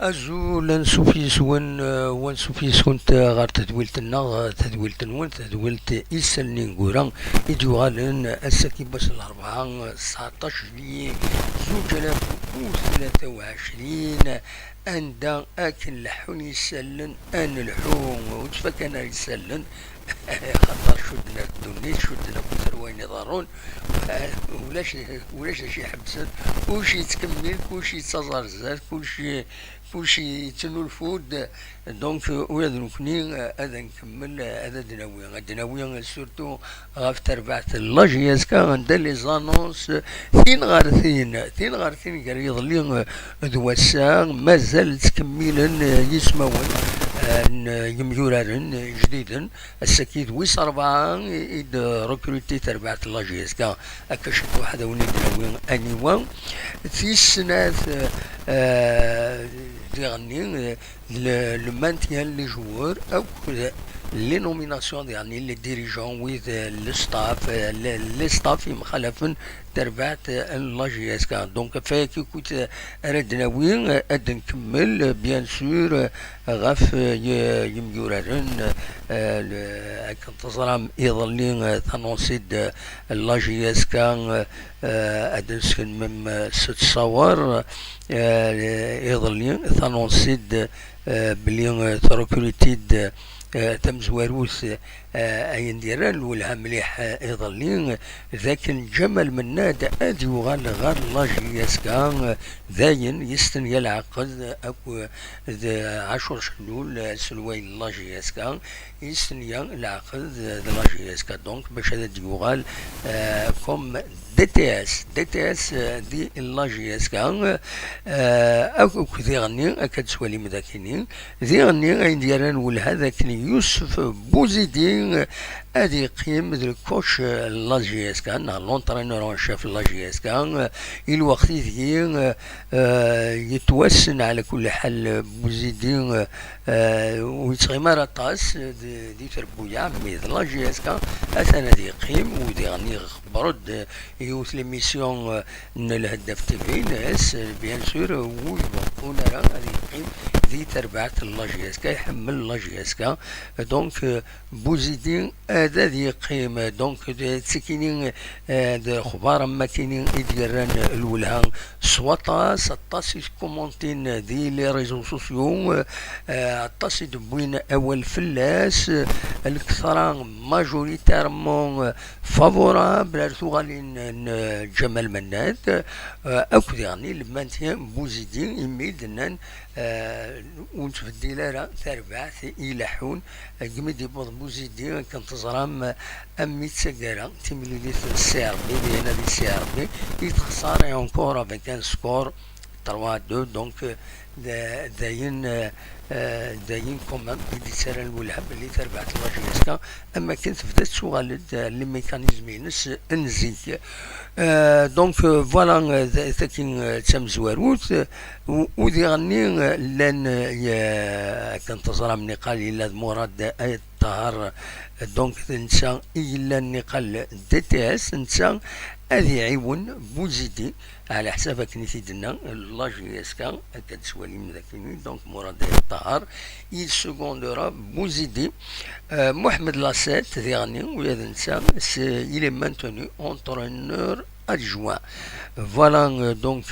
أزول نسوفيس ونسوفيس كنت غار تدويلت نون تدويلت إيسان نينغوران إدوغالن السكي باش الأربعة 19 جويي 2023 أندا أكن لحون يسلن أن الحوم وتفكنا يسلن خاطر شدنا الدنيا شدنا كثر وين يضارون ولاش شي حبسن كلشي يتكمل كلشي يتزرزر كلشي يتنو الفود دونك ولاد نكوني هذا نكمل هذا دناوي سورتو غاف تربعت اللاجياز كان عندها لي زانونس ثين غار ثين قال يظلي دواسا مازال تكملا يسمعون يمجورارن جديدا السكيد ويس أربعة إد ركروتي تربعة لاجياز كان أكشف واحدة وندناوي أنيوان في السنة ديغني le maintien les joueurs ou les nominations يعني les dirigeants with le staff مخالفين تربعت اللاجياس كان دونك فاكي كنت ردنا وين اد نكمل بيان سور غاف يمجورارن كنتظرام يظلين ثانونسيد اللاجياس كان ادنسكن مم ست صور يظلين ثانونسيد بلي تروكوليتيد تم زواروث اين ديران والها مليح يظلين ذاك الجمل من ناد ادي وغال غار لاجياس كان ذاين يستن يلعقد اكو 10 شلول سلوين لاجياس كان يستن يلعقد لاجياس كان دونك باش هذا ديوغال كوم دي تي اس دي اللاجياس كان اكو ذي غني اكاد سوالي مذاكينين ذي غني اين ديران والها ذاك يوسف بوزيدين ادي قيم الكوش لاجياس كان لونترينور شاف لاجياس كان الوقت ذي يتوسن على كل حال بوزيدين ويتغيمار طاس دي تربويا ميد لاجياس كان اثنا ذي قيم وذي غني برد يوث ليميسيون الهداف تي في ناس بيان سور ويبقون راه هذه قيم ذي تربعت اللاجياسكا يحمل لاجياسكا دونك بوزيدين هذا ذي قيمة دونك تسكينين خبار ماكينين يديران الولهان سواطا سطاسي كومونتين ذي لي ريزو سوسيو طاسي دبوين اول فلاس الكثرة ماجوريتارمون فافورابل ارتوغالين جمال مناد اكو يعني المانتيان بوزيدين يميدنان ونتفدي لها تربعت يلحون قمدي بود بوزيدين كنتظرام امي تسكرا تملي السي ار بي بين هذه السي ار بي يتخسر ينكور افيك ان سكور 3-2 دونك داين كومان بدي سر الولهب اللي تربعت لاجياسكا اما كنت بدات سوغالد لي ميكانيزمين انزيك دونك فوالا ثاكين تم زواروت وذي غني لان كنتظر من قال الا مراد الطهر دونك نسا الا نقال دي تي اس نسا هذه عيون بوزيدي على حساب كنيتي دنا لاجياسكا اكاد سوالي مذاكيني دونك مراد الطهر il secondera Bouzidi Mohamed Lasset dernier il est maintenu entraîneur adjoint. Voilà donc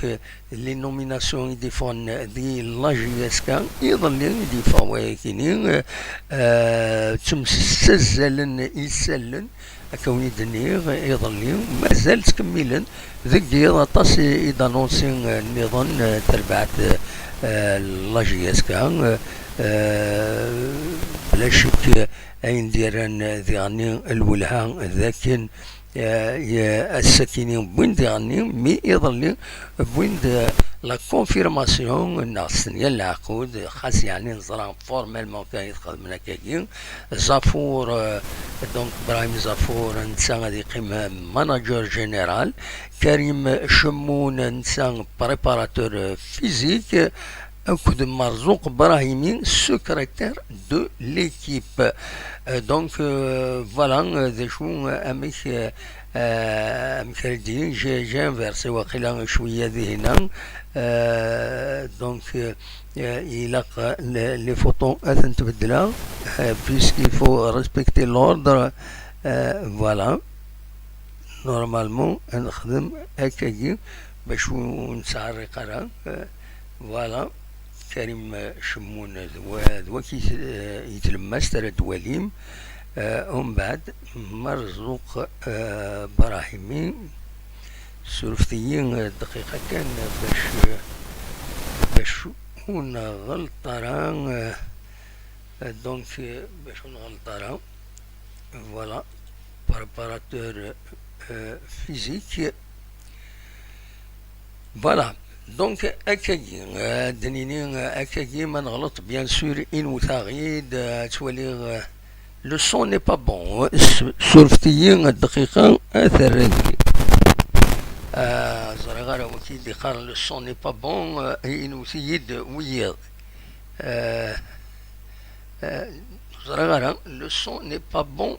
les nominations et des fonds de l'AJSK يظل يدفع ويكينين تمسزلن يسلن كوني دنيغ يظل مازال تكملا ذيك ديال طاس يدانونسين النظام تربعت لاجياسك بلا شك اين ديران ذيغني الولها ذاكن الساكنين بوين ديغني مي يظل بوين لا كونفيرماسيون ناس العقود خاص يعني نزرع فورمالمون كان يدخل من هكاكين زافور دونك ابراهيم زافور نسا غادي يقيم ماناجور جينيرال كريم شمون نسا بريباراتور فيزيك أكد مرزوق براهيمي secrétaire de l'équipe. Donc voilà ذا شو أمك مكردين جي انفيرسي وقيلا شوية ذهنا. دونك يلاق لي فوتون أثن تبدلا puisqu'il faut respecter l'ordre. فوالا نورمالمون نخدم هكاكي باش نسعر قرا. فوالا كريم شمون ذوا كي يتلمس ترى دواليم. ومن بعد مرزوق براهيمي سلفتيين دقيقة كان باش ونغلطران. دونك باش ونغلطران فوالا préparateur physique. Voilà. Donc أكاكي دنيني أكاكي ما نغلط بيان سور إن وثاغيد تولي لو سون ني با بون سورفتيين الدقيقة أثر زرغارة وكي ديقار لو سون ني با بون إن وثيد ويض زرغارة لو سون ني با بون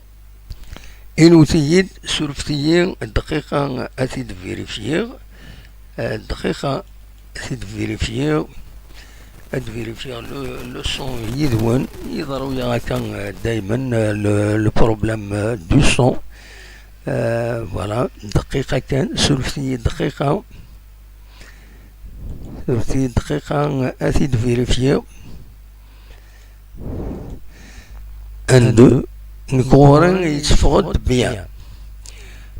إن وثيد سورفتيين الدقيقة أثيد فيريفيغ الدقيقة أثيد فيريفيغ فيريفيغ لو سون يدوان يظهروا يا كان دايما لو بروبليم دو سون. فوالا دقيقة كان سلفتي دقيقة أثيد فيريفيغ ان دو نكورن يتفقد بيان.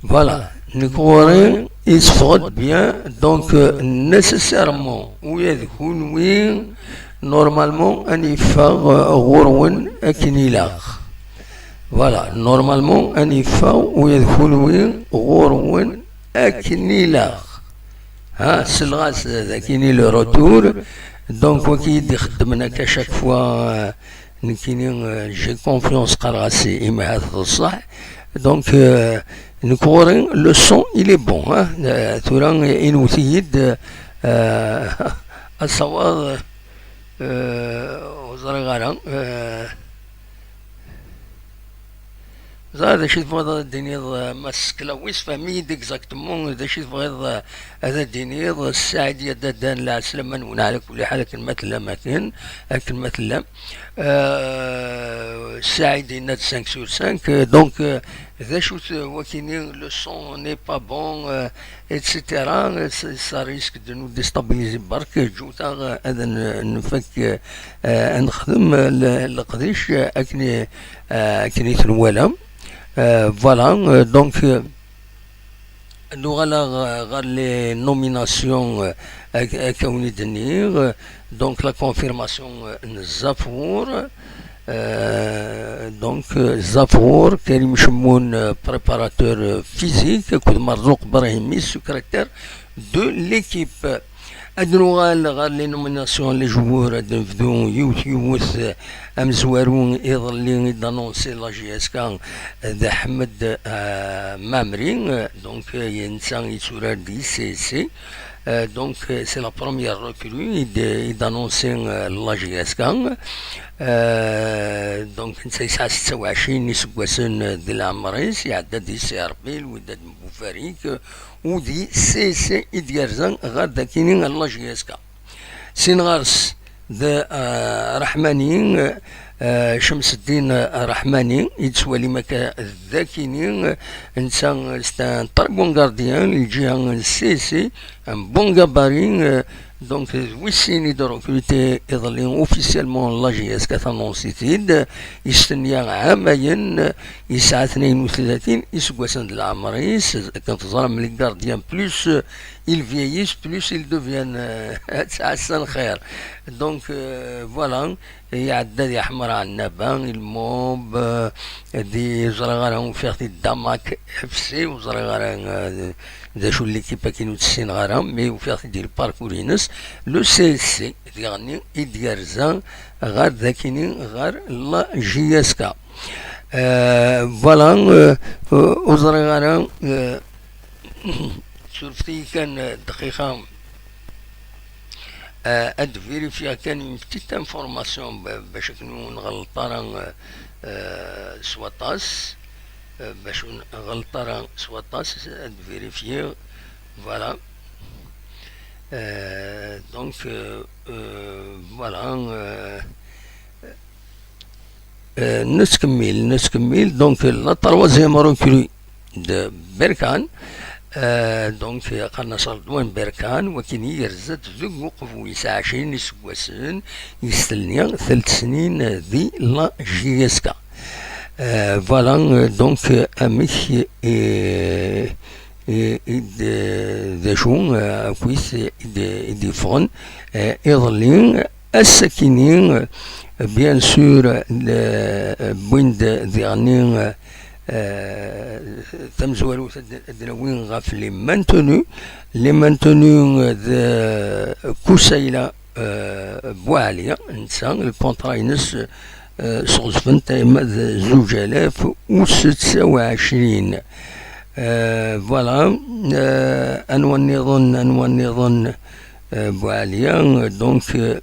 فوالا نكورن يتفقد بيان. دونك نيسيسيرمون ويذكون وين نورمالمون ان يفاغ غرون اكنيلاغ. فوالا نورمالمون ان يفاغ ويذكون وين غرون اكنيلاغ. ها سلغاس ذاكيني لو روتور. دونك وكيد يخدمنا كشاك فوا نكيني جي كونفيونس قراسي إما هذا الصح. دونك نكورن لو سون إلي بون. تورا إنو تيد الصواب وزرغارا هذا شي تبغى الدنيا مسكلاويس فهميد اكزاكتومون هذا شي تبغى هذا الدنيا السعدية دان لا سلمان ونعلى كل حال كلمة لا مكان كلمة لا السعيدين 5 sur 5. دونك ذا شو وكيني لو سون ني با بون اتسيتيرا سا ريسك دو نو ديستابيليزي برك جوتا هذا نفك نخدم القديش اكني تنوالا. فوالا دونك غير لي نوميناسيون كوني دنيغ. دونك لا كونفيرماسيون الزافور. دونك زافور كريم شمون بريباراتور فيزيك كود مرزوق براهيمي سكرتير دو ليكيب. أدنو غال لي نوميناسيون لي جوور أدن فدو يوث أمزوارون إضلي دانونسي لا جي اس كان ذا حمد مامرين. دونك ينسان يتورار دي سي سي. Donc c'est la première recrue d'annoncer la GSK. Donc نسي ساعة 26 يسقسن دي العمريس يعدد دي سي ار بي وداد بوفاريك ودي سي سي إديارزان غاد داكينين لا GSK. سينغارس ذا رحمانيين شمس الدين رحماني يتسوالي مكا ذاكينين انسان ستان طرق بون غارديان الجهة السيسي بون غابارين. دونك ويسيني دو ركروتي يظلين اوفيسيالمون لا جي اس كاتانونسيتيد يستنيا عامين يسعى 32 يسقسن د العمريس كنتظرا ملي غارديان بلوس il vieillissent plus ils deviennent تسعسن خير. دونك فوالا يعدد يحمر على النبان الموب دي زرغارهم فيغتي داماك اف سي وزرغارهم دا شو ليكيبا كينو تسين غارهم مي وفيغتي ديال الباركورينس لو سي سي يعني إديارزان غار ذاكينين غار لا جي اس كا. فوالا وزرغارهم شرفتي كان دقيقة اد فيريفيا كان اون بتيت انفورماسيون باش كنو نغلطارا سواتاس باش نغلطارا سواتاس اد فيريفيي فوالا. دونك فوالا نتكمل دونك لا تروازيام رونكولي د بركان. دونك قلنا صردوان بركان ولكن يرزد ذوق وقف ويسع 20 يسواسن يستلنيا 3 سنين ذي لا جيسكا. فوالا دونك امك داشون كويس دي فون اظلين السكينين بيان سور بويند ديغنين تمزوالو دراوين غاف لي مانتونو كوسايلا بواليا نتا الكونطرا ينس صغزفن تايما 2026. فوالا انواني نظن بواليا دونك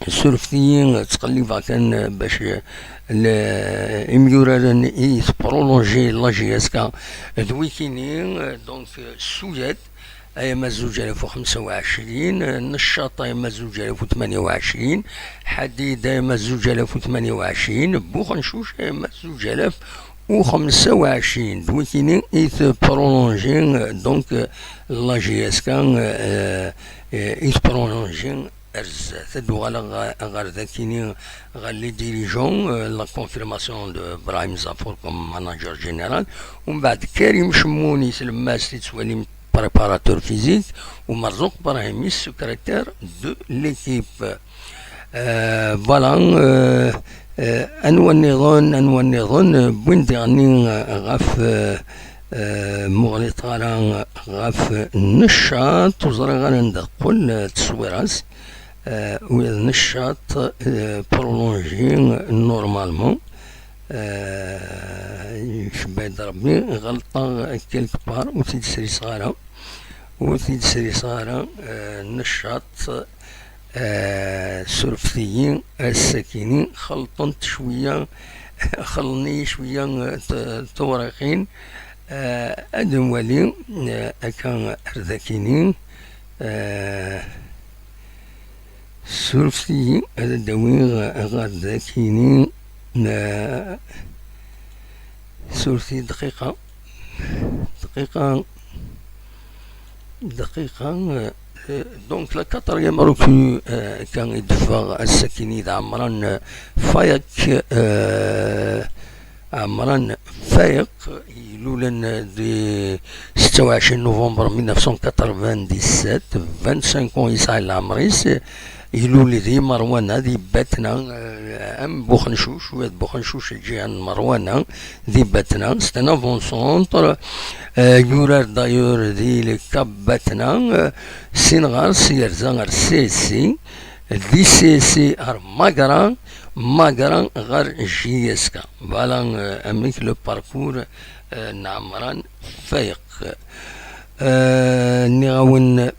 السورفيين تقلب كان باش الاميورالن يتبرولونجي لا جي اس كا دويكينين دونك السويد ايام 2025 نشاط ايام 2028 حديد ايام 2028 بوخنشوش ايام 2025 دويكينين يتبرولونجي دونك لا جي اس كا يتبرولونجي ارز تدو غير ذاكيني غير لي ديريجون لا كونفيرماسيون دو ابراهيم زافور كوم ماناجر جينيرال ومن بعد كريم شموني سلماس اللي تولي بريباراتور فيزيك ومرزوق ابراهيمي سكرتير دو ليكيب. فوالا انوان نظن بوين ديغني غاف مغلطة غاف نشاط وزرا غانا ندقل تصويراس وإذا نشاط برولونجي نورمالمون شبايد ربي غلطة كيلك بار وتيد سري صغارة نشاط سرفتيين الساكنين خلطنت شوية خلني شوية تورقين ادم ولي اكان ارذاكينين سرفتي هذا دوين غير ذاكينين سرفتي دقيقة دونك لا كاتريام روكو كان يدفع السكيني عمران فايق عمران فايق يلولن دي 26 نوفمبر 1997 25 يسعى العمريس يلولي دي مروانة دي باتنا ام بوخنشوش واد بوخنشوش الجيان مروانة دي باتنا ستنا فون سونتر يورار دايور دي لكاب باتنا سينغار سيرزان سيسي دي سيسي ار ماغران غير جيسكا. فوالا اميك لو باركور نعمران فايق نغاون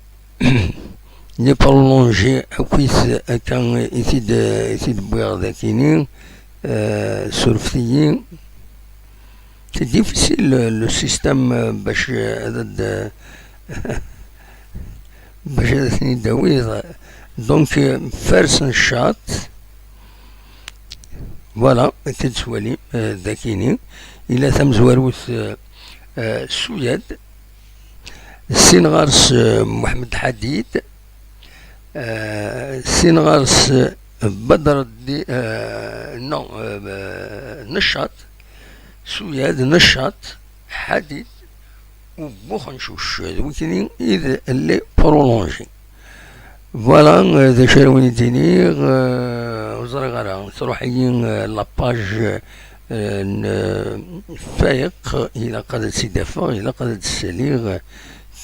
لي برولونجي كويس كان يثيد بويغ ذاكينين سورفتيين سي ديفيسيل لو سيستم باش هذا ثني داوي دونك فارس نشاط. فوالا تتسوالي ذاكيني الى ثم زواروث السويد سينغارس محمد حديد سينغارس بدر الدين نو نشاط سويد نشاط حديد وبوخنشوش وكذين إذا اللي برولونجي. فوالا ذا شاروين ديني وزرا غارا تروحين لاباج فايق إلا قادت سيدافا إلا قادت السليغ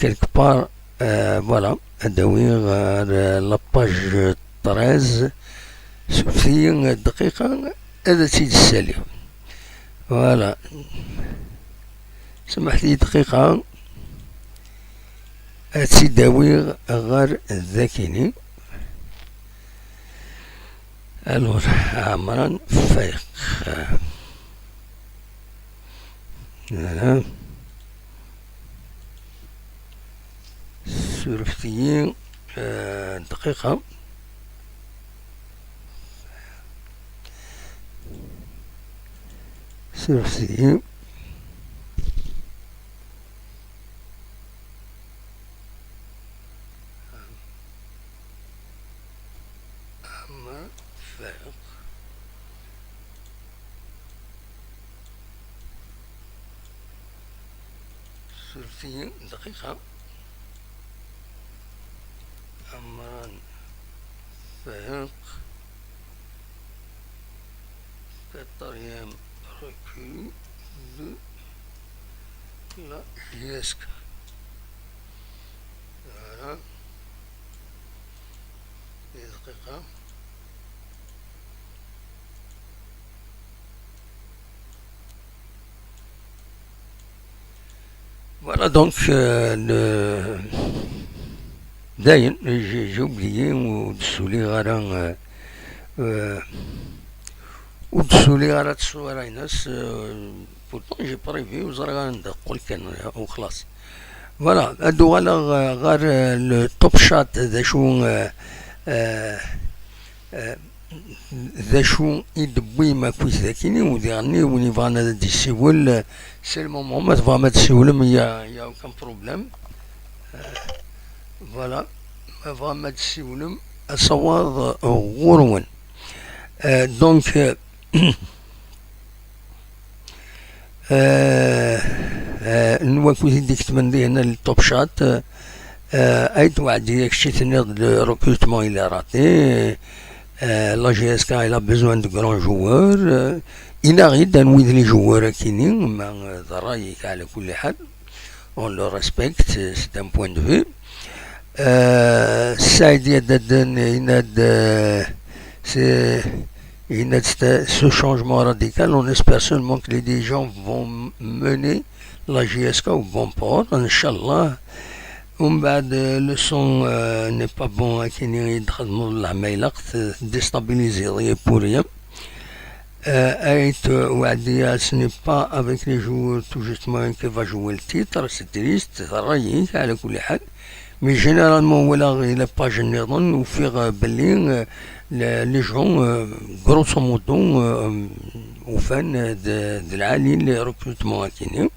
كيلك بار. فوالا اداوي لاباج 13 سوفي دقيقة هذا سيد السليغ. فوالا سمحت لي دقيقة تداوي غير ذاكيني. الور عمران فايق سورفتيين دقيقة سورفتيين عمران فايق سورفتيين دقيقة عمران فايق 4e recul de la JSK. Voilà. دقيقة. Voilà donc داين j'ai oublié ودسولي غير ودسولي غير التصوير ناس بورتون جي بريفي وزرا غندقو كان وخلاص. فوالا هادو غير لو توب شات ذا شو يدبي ما كويس ذاكيني وديرني وني فانا دي سيول سي المومون ما تبغى ما تسولم يا اوكان بروبليم. فوالا ما تبغى ما تسولم الصواب غورون. دونك نواكو ديك تمندي هنا التوب شات ايت وعدي داكشي تنيض لو ريكروتمون الى راتي. لا جي اس كا الى بيزوان دو كرون جوار الى غير نويد لي جوار كاينين ما ضرايك على كل حال اون لو ريسبكت سي ان بوين دو في. سعيد يددن يناد سي يناد ce changement radical. On espère seulement que les dirigeants vont mener la JSK au bon port, Inch'Allah. ومن بعد لو سون ني با بون كاينين يدخلوا العمايلق ديستابيليزي بور ريان. ايت وعديا سني با افيك لي جوور تو جوستمون كي فا جوي التيتر سي تريست رايك على كل حال. مي جينيرالمون ولا غير باج نظن وفيغ بلي لي جون غروسو مودو وفان د العالي لي ريكروتمون كاينين.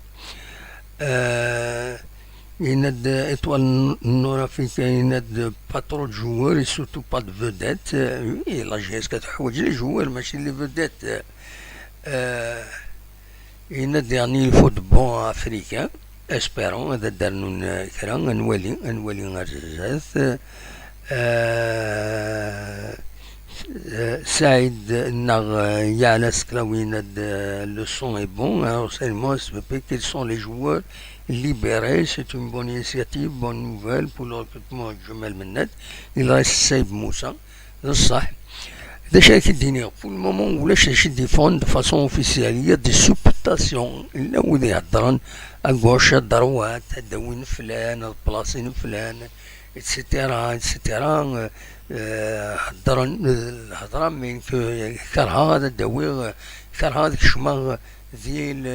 يناد étoile nord-africaine يناد با ترو د جوار اي سورتو با دو فودات. وي لا جي اس كتحوج لي جوار ماشي لي فودات. يناد يعني الفو دو بون افريكان اسبيرون هذا دارنا كرا نولي غير زاز. سعيد نغ يعلس كلاوين le son est bon, hein, seulement quels sont les joueurs libérés. C'est une bonne initiative, bonne nouvelle pour le recrutement de Jumel Mennet. Il reste Saïb Moussa, c'est ça. Déjà qu'il pour le moment ولاش يديفون de façon officielle. Il y a des supputations là où ils يهضرون à gauche الدروات هداوين فلان البلاصين فلان اتسيتيرا اتسيتيرا. هضرا من كرها هذا الدوير كرها هذاك الشماغ ديال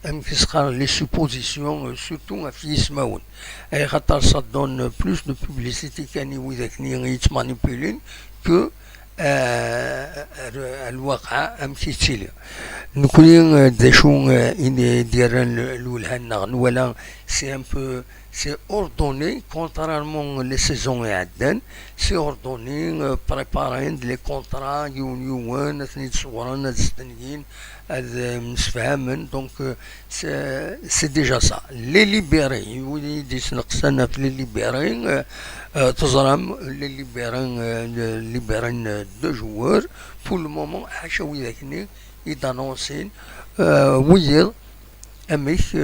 امكسقار لي سوبوزيسيون سورتو في يسماون اي خاطر سا دون بلوس دو بوبليسيتي كان وذاكني يتمانيبيلين كو الواقع امكيتيلي نكوني داشو ديران الولهان ولا سي ان بو c'est ordonné, contrairement les saisons et Adden, c'est ordonné, préparer les contrats, donc c'est déjà ça. Les libérés, les libérés, les libérés de joueurs, pour le moment, ils annoncent, أميك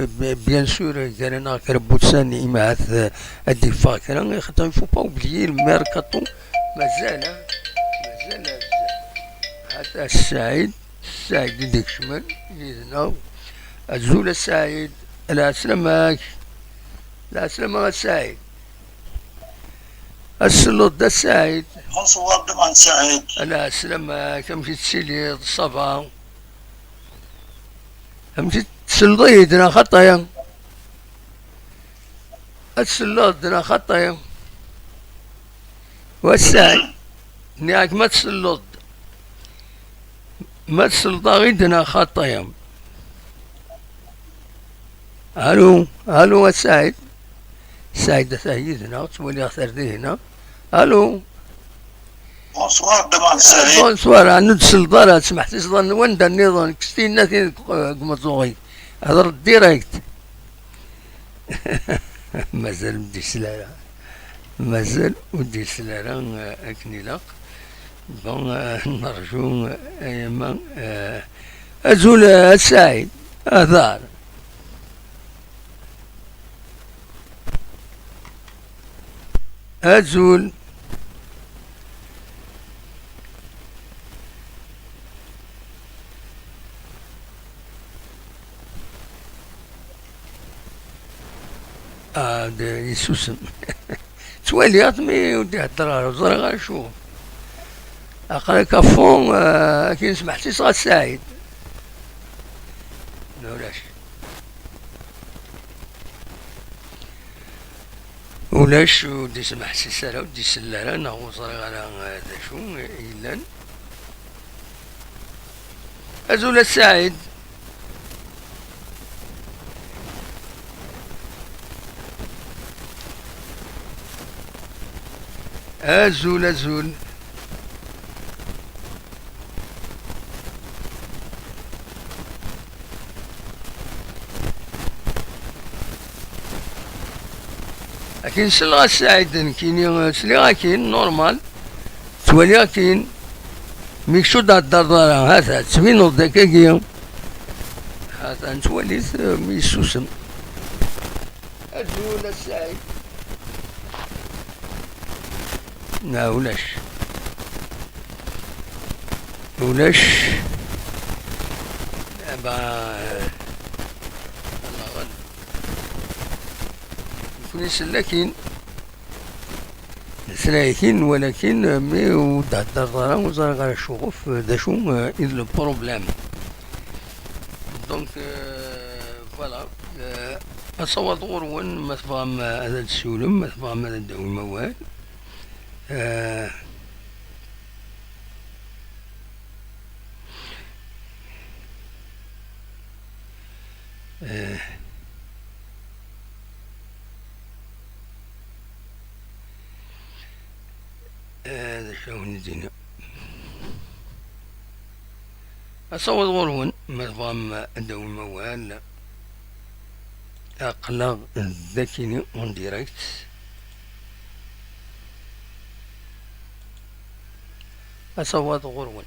بيان سور قالنا كربوتسان إماث الدفاع كان خاطر يفو با اوبليي الميركاتو مازال حتى السعيد ديك شمال يدنا الزول السعيد السلامك لا سلامة سعيد السلوط دا سعيد Bonsoir Deman Saïd. لا سلامة كمشي تسيلي الصبا كمشي تسلطي دنا خطايا السلوط دنا خطايا والسعيد نياك ما تسلط ما تسلطا غيدنا خطايا. الو الو السعيد سعيد سيدنا تولي اختار هنا. الو Bonsoir Deman Saïd. بونسوار عنود سلطارة سمحتي صدر وين دا النظام كستين ناكي قمصوغي هضر ديريكت. مازال ودي سلالة مازال ودي سلالة أكنيلاق بون نرجو أيما أزول السعيد أثار أزول يسوسم توالي أطمي ودي هدرار وزرا غير شوف أقرا كافون كي سمحتي صغار سعيد ولاش ودي سمح سيسارة ودي سلالة نغو صرا غير هذا شو إلا أزول السعيد أزول لكن سلغا السعيد كيني سلغا كين نورمال توالي كين ميكشو دا الدردارة هذا تسمينو دكاكيا هذا نتولي ميسوسم أزول السعيد لا ولاش دابا الله غالب يكون سلاكين سلاكين ولكن مي ودا الدردارة وزار غير الشغف دا شو إذ لو بروبلام دونك فوالا أصوات غرون ما تفهم هذا السولم ما تفهم هذا الدوي موال هذا شلون الدنيا أصوت غرون ما تفهم الدوي موال أقلق ذاكيني اون ديريكت أصوات غرون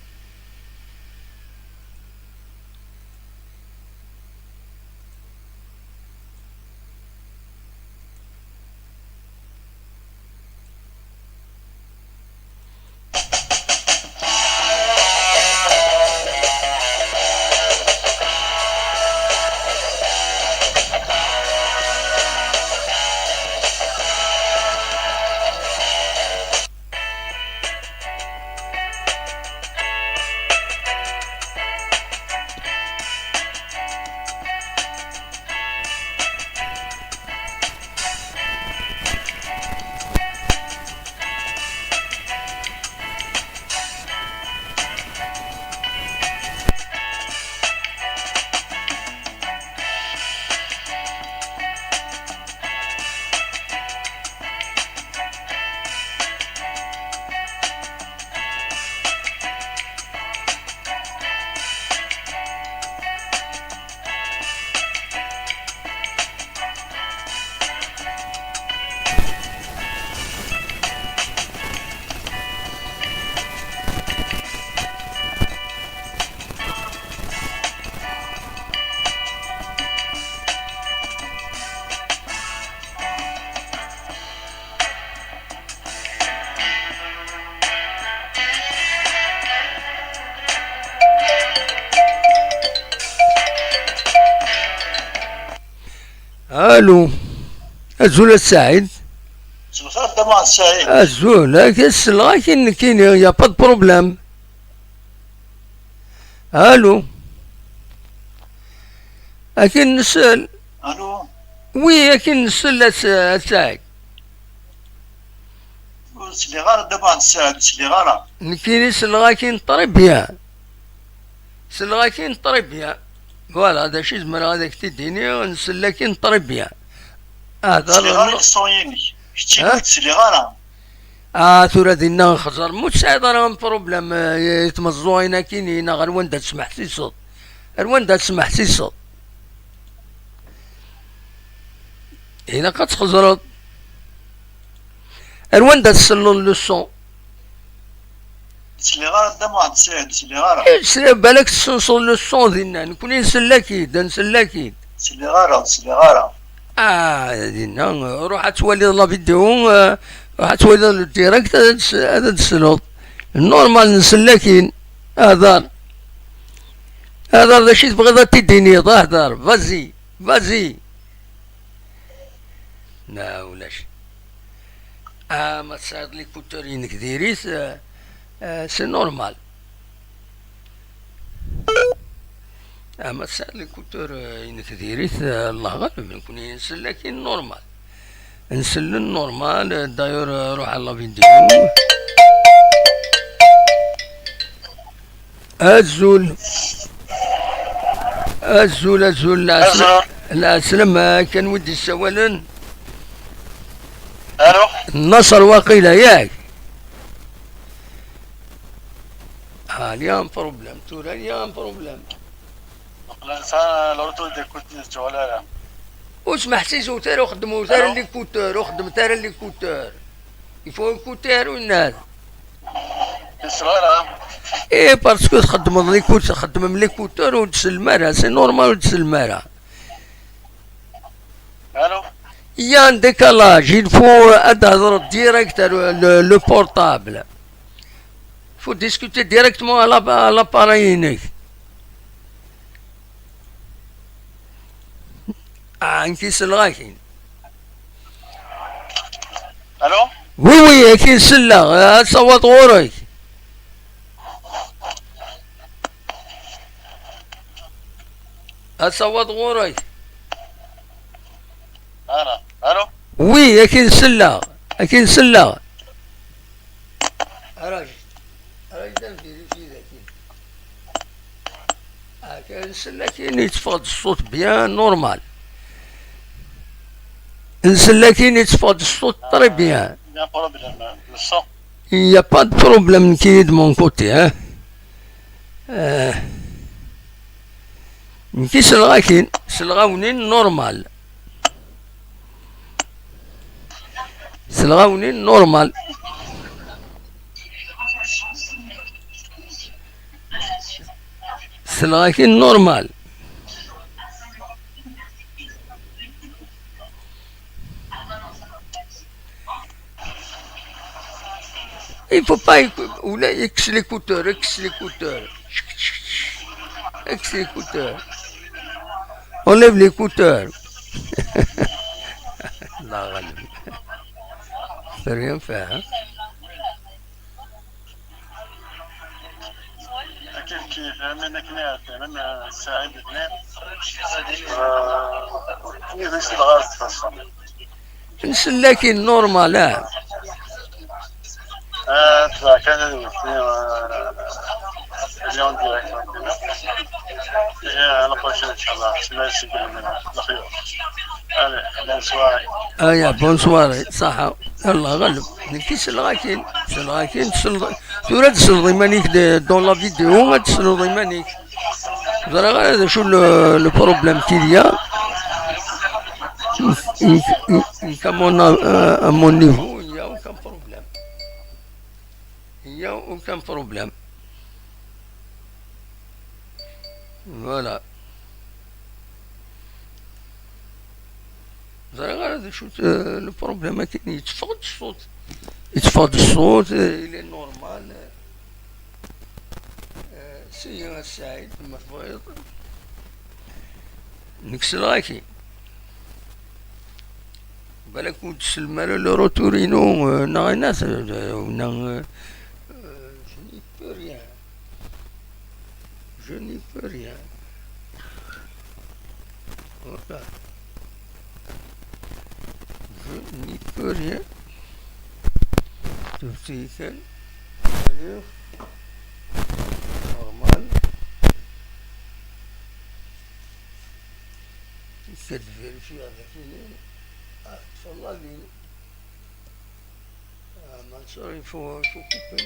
الو الزول السعيد. خدمان سعيد. الزول كيسلغا كاين يا با بروبلام. الو اكين نسال. الو وي اكين نسال سعيد. سليغارة دمان سعيد سليغارة. كاين سلغا كاين طريبيا. سلغا كاين طريبيا. فوالا هذا شي زمر هذاك تديني ونسلا كاين طريبيا. سليغارة صويني. شتي سليغارة. ثورة دينا نخزر مو سعيد راهم بروبلام يتمزوينا كاينين غير وين دا تسمح سي صوت. غير وين دا تسمح سي صوت. هنا كتخزرط. غير وين دا تسلو لو صون. سليغارة دمان سعيد سليغارة. سير بالك تسلو لو صون دينا نكون نسلا كيد نسلا كيد. سليغارة سليغارة. دينا روح تولي لا فيديو راح تولي الديريكت هذا تسلط النورمال نسلكين هذا شي تبغي تديني هدر فازي لا ولاش ما تصعد لي كوتورينك ديريس سي نورمال ما تصعد لي كوتور انك ديريس الله غالب نكون نسلكين نورمال نسل النورمال داير روح على فيديو. الزول لا سلام كان ودي السوالن. الو النصر واقيلا ياك. اليوم بروبليم تورا اليوم بروبليم. الانسان لو تولد كنت جوالا واسمح سيسو تارو خدمو تارو لي كوتور وخدم تارو لي كوتور يفو كوتور والناس صغيرة. ايه باسكو تخدم لي كوتور تخدم من لي كوتور وتسلمها سي نورمال وتسلمها. الو يا ان ديكالاج يلفو تهضر ديريكت لو بورتابل فو ديسكوتي ديريكتمون على لابارينيك. انكي سلغاكين. الو وي كاين سلا تصوت غورك. تصوت غورك. انا الو وي كاين سلا راجل ديري في ذاك كاين سلا كاين يتفقد الصوت بيان نورمال. نسلا كاين يتفقد الصوت طري بيان. Il n'y a pas de problème qui est de mon côté. Hein. Qui sera qui sera normal. Sera normal. Sera qui normal. Il faut pas ou là X l'écouteur. Enlève l'écouteur. La غالب. C'est rien faire. Hein? كيف منك نعرف من سعيد اثنين كيف يصير غاز تفصل نسلكين نورمال. كان اليوم ديريكت على بروشين ان شاء الله ماشي من الخير. يا بونسواري صح يلا غلب نكيس الغاكين تورا تسلضي مانيك دون لا فيديو ما تسلضي مانيك زرا هذا شو البروبليم كيليا كمون à mon niveau il y a aucun problème voilà هذا شو البروبليم كاين يتفقد الصوت الى نورمال سي سعيد مفوض نكسلاكي بالك وتسلم على لو روتورينو ناس je n'y peux rien. Je n'y peux rien. Voilà. Je n'y peux rien. تفتيكل بليغ نورمال كتفيريفي هذاك تفضل لي منصور il faut couper.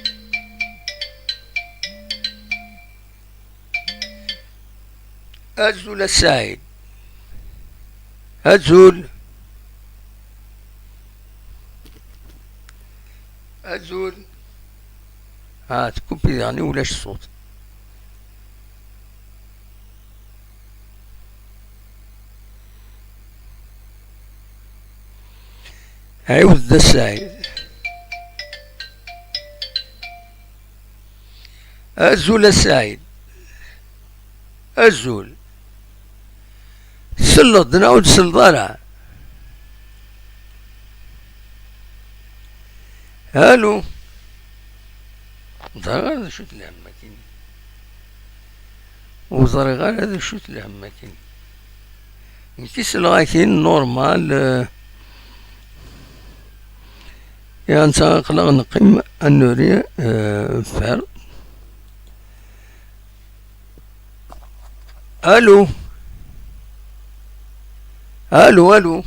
أزول السعيد أزول تكوبي يعني ولاش الصوت. عاود السعيد أزول السعيد أزول سلط نعود سلطانة. الو هذا شو تلهمكني وزرغال هذا شو تلهمكني نكيس لكن نورمال يعني ساقلق نقيم النورية فر. الو الو الو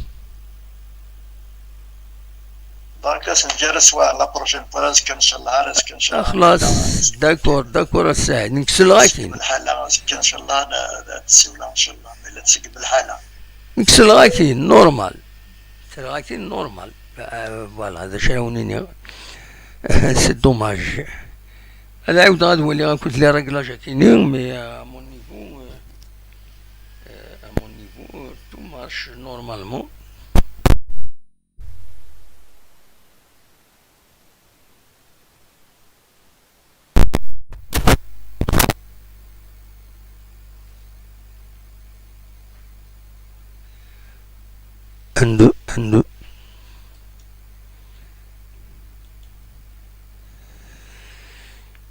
داكاس نجلس لا بروشين فوا راسك ان شاء الله راسك ان شاء الله. خلاص داكور الساعد نكسل غاكين بالحالة راسك ان شاء الله تسولها ان شاء الله الا تسق بالحالة نكسل غاكين نورمال غاكين نورمال. فوالا هذا شاونيني سي دوماج. هذا عاود غادي نولي غنكون لي ريغلاج كاينين مي مون نيفو تو مارش نورمالمون. عنده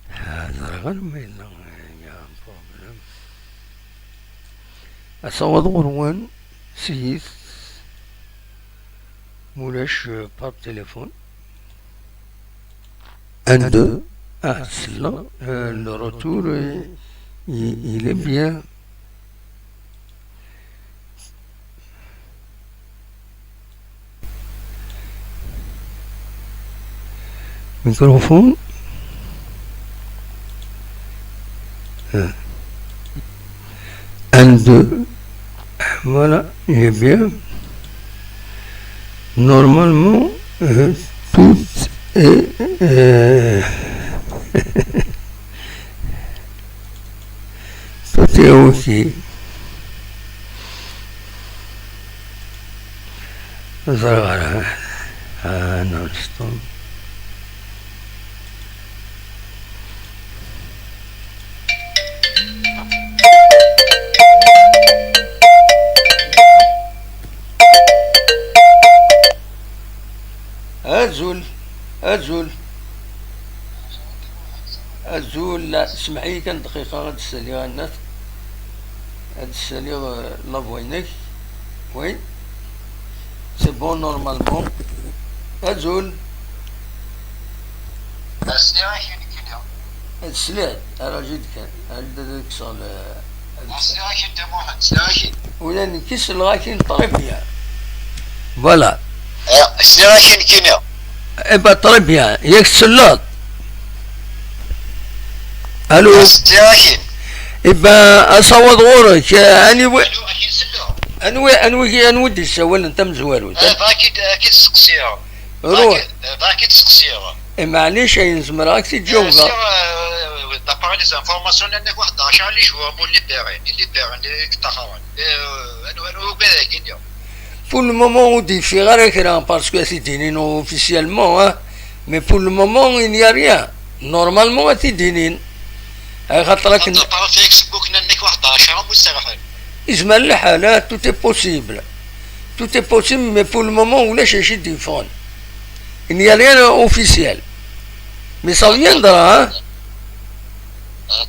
هذا غير ما يلا يا بروبليم. أصوات غروان سيس مولاش باب تليفون عنده سلا le retour il est bien. Microphone. And voilà, il est bien. Normalement, tout est tout est ok. Voilà, un instant. أزول لا اسمعي كان دقيقة غاد السالي الناس هاد السالي لافوينك وين سي بون نورمالمون. أزول السلاد أرا جد كان هاد داك صال ولا نكيس لغاكين طريبيا فوالا سلاكين كينيا إبا طريبيا ياك السلاد. الو إبا أصوت غورك أنوي السوال أنت مزوالو أكيد سقسيها روح أكيد سقسيها معليش ينزمر راك تتجاوبها دابا لي زانفورماسيون عندك واحد 10 لي جوار مول لي بيرين اللي كتاخرون أنا بدا كينيا pour le moment on différera parce que c'est dénin officiellement hein? Mais pour le moment il n'y a rien normalement c'est dénin خاطرك فيكسبوك عندك واحد 10 مستريحين يجمع الحالات tout est possible tout est possible, mais pour le moment, on l'a cherché du fond. Il n'y a rien officiel. Mais ça viendra, hein.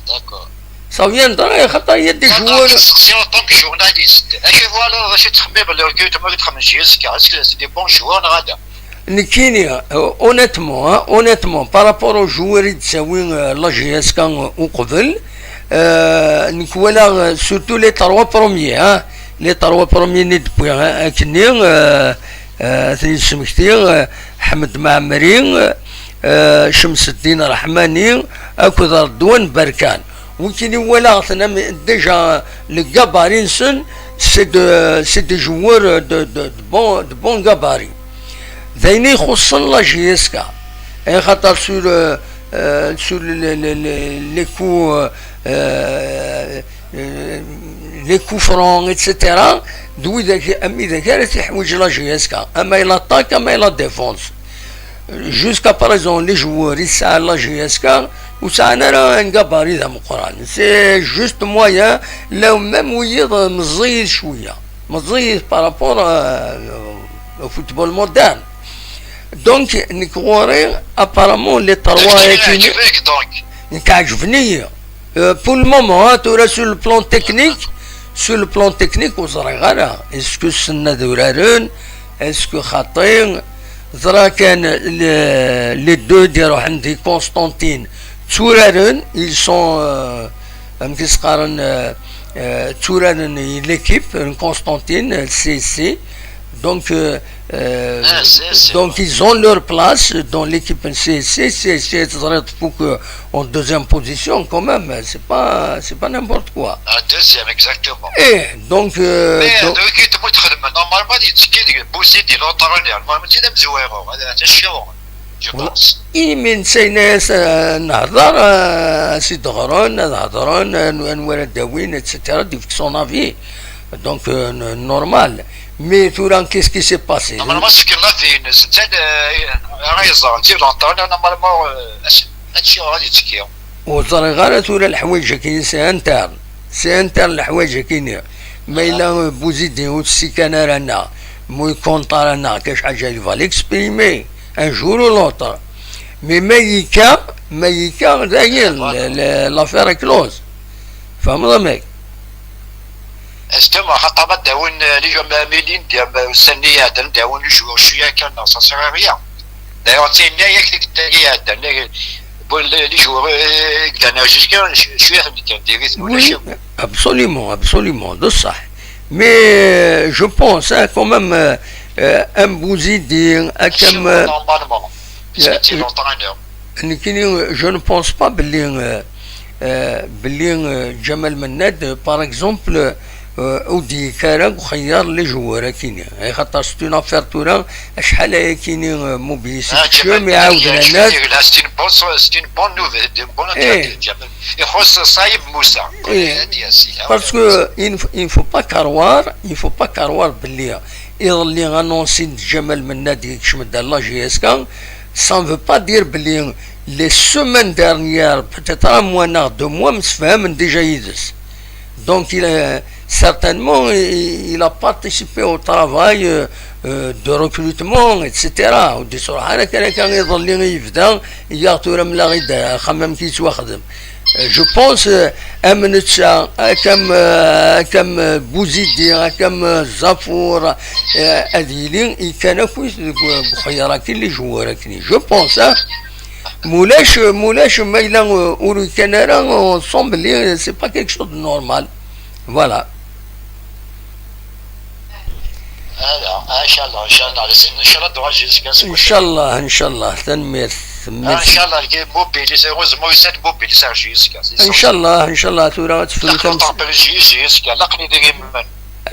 D'accord. Ça viendra, il y a des joueurs. Si en tant que journaliste, est-ce que voilà, je te remets le recul, tu me dis, est-ce que c'est des bons joueurs, Nada? honnêtement, par rapport aux joueurs de la GS quand on قبل, surtout les trois premiers, hein, les trois premiers depuis كني ثاني سمكتي حمد معمري شمس الدين رحماني اكو رضوان بركان وكيني ولا déjà le gabarit c'est des joueurs de bon gabarit. ذيني يخصن لا جي اس كا خاطر sur les coups francs etc. دوي اذا كانت يحوج لا جي اس كا اما الى اتاك اما الى ديفونس jusqu'à présent les joueurs يسعى لا جي اس كا وسعنا راه نقباري ذا مقران سي جوست مويا لو ميم ويض مزيد شويه مزيد بارابور au football moderne. Donc نكوري apparemment les trois كعجبني pour le moment تورا sur le plan technique وصراغانا اسكو السنة ذورارون اسكو خاطين ذرا كان les deux ديرو عندي كونستانتين تورارون ils sont مكيس قارن تورارون l'équipe Constantine CC. Donc, donc ils ont leur place dans l'équipe CSC. CSC en deuxième position quand même. C'est pas n'importe quoi. Deuxième, exactement. Et donc. Mais normalement, je pense. من سيناس نهضر سيد غرون نهضرون نورا داوين etc. دي في son avis. Donc normal. Mais tout le qu'est-ce qui s'est passé? Normalement, ce qu'il a fait, c'est raison. Tu l'entends, normalement, هادشي غادي يتكيو. وصار تورا الحوايج كاين سي انتر الحوايج كاين ما الا بوزيدي وتسي كان رانا مو كونطا رانا كاش حاجه اللي فال اكسبريمي ان جور و لوطر مي مايكا داير لافير كلوز فهم ضمك استمع حتى ما داون لي جماملين ديال السنيات داون الجوع شويه كان صغيريه داير تينا ياك ديك التاليات لي جوع كان شويه كان ديريت ولا شي absolument de ça mais je pense quand même un Bouzidi comme normalement c'est l'entraîneur je ne pense pas باللي جمال مناد par exemple ودي كارا وخيار لي جوار كاينين خاطر ستون افير تورا شحال كاينين موبيليسيسيون يعاود لنا ستين بون نوفيل بون جمال يخص صايب موسى باسكو il faut pas croire باللي يظل غانونسي جمال مناد يكشمد لا جي اس كا ça ne veut pas dire باللي les semaines dernières peut-être un mois 2 mois مسفهم déjà يدس donc certainement il a participé au travail de recrutement etc. ودي صراحه كان يظل يبدا يعطوا ملا غير خمم كي يتواخدم جو بونس امنتشا كم بوزيدي كم زافور اديلين كان كويس بخيرا كي اللي جوارا كني جو بونس مولاش ما الا اورو كان راه سومبلي سي با كيك شوز نورمال فوالا ان شاء الله دواجي ان شاء الله تنمير ان شاء الله كي موبيلي سي روزمون يسد موبيلي سارجيسكا ان شاء الله تورا تفلتهم جيسكا لقني ديري من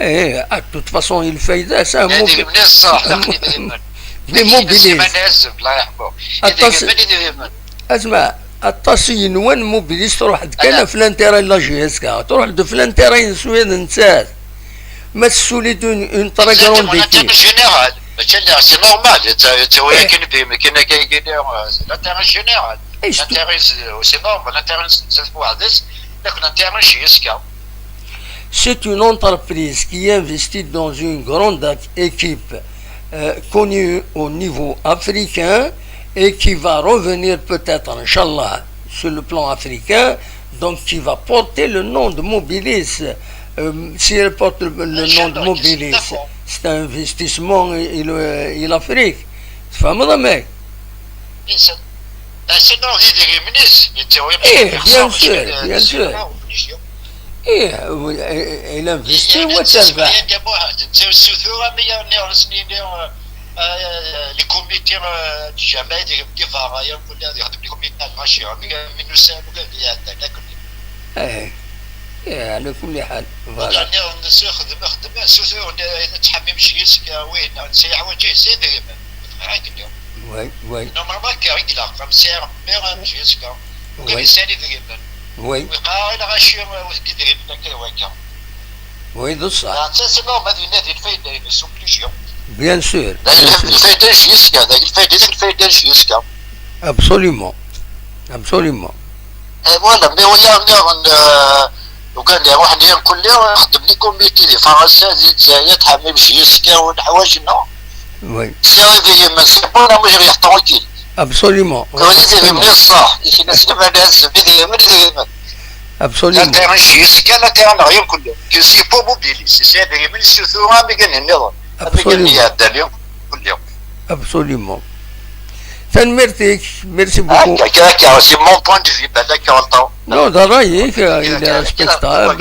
ايه دو فاسون الفايده سا موبيلي من الصح لقني ديري من لي موبيلي الله يحفظه اسمع التصين وين موبيليس تروح كان في الانتيرا لا جيسكا تروح في الانتيرا نسوي نسات ما تسوليدون اون طراغرون ديكي جينيرال سي نورمال تا كاين لانتيرا جينيرال لانتيرا سي نورمال لانتيرا سي واحد لكن لانتيرا جيسكا c'est une entreprise qui investit dans une grande équipe connue au niveau africain et qui va revenir peut-être, Inch'Allah, sur le plan africain, donc qui va porter le nom de Mobilis. Si elle porte le nom de Mobilis, c'est un investissement et l'Afrique. تفهم ضمك؟ bien sûr. Il investit وتربح. les comités du jamais des variants des comités ماشي من نسال على كل حال يعني خدمه سوسو تحمم شي وين سي حوايج سي ديما وي نورمالمون كيريكلا كم سير مير جيسكا وي سالي ديما وي وقال غاشي ودي ديما كيواكا وي ده صح سي نورمال هذه الفايده سوبليجيون bien sûr الفايده جيسكا الفايده جيسكا absolument فوالا مي ويا وقال لي روح نيام كل يوم نخدم لي كوميتي دي فرنسا زيد جايه تحمم جيسكا والحوايجنا وي سي دي من سيبونا مش غير طويل absolument ولازم من الصح يجي ناس ما ناس بدي من absolument لا تيران جيسكا لا تيران غير كل يوم كي سي بو موبيلي سي دي من سوثورا بيجن النظام absolument كل يوم absolument merci beaucoup. C'est mon point de vue, d'accord. Non, ده رأيك il est respectable.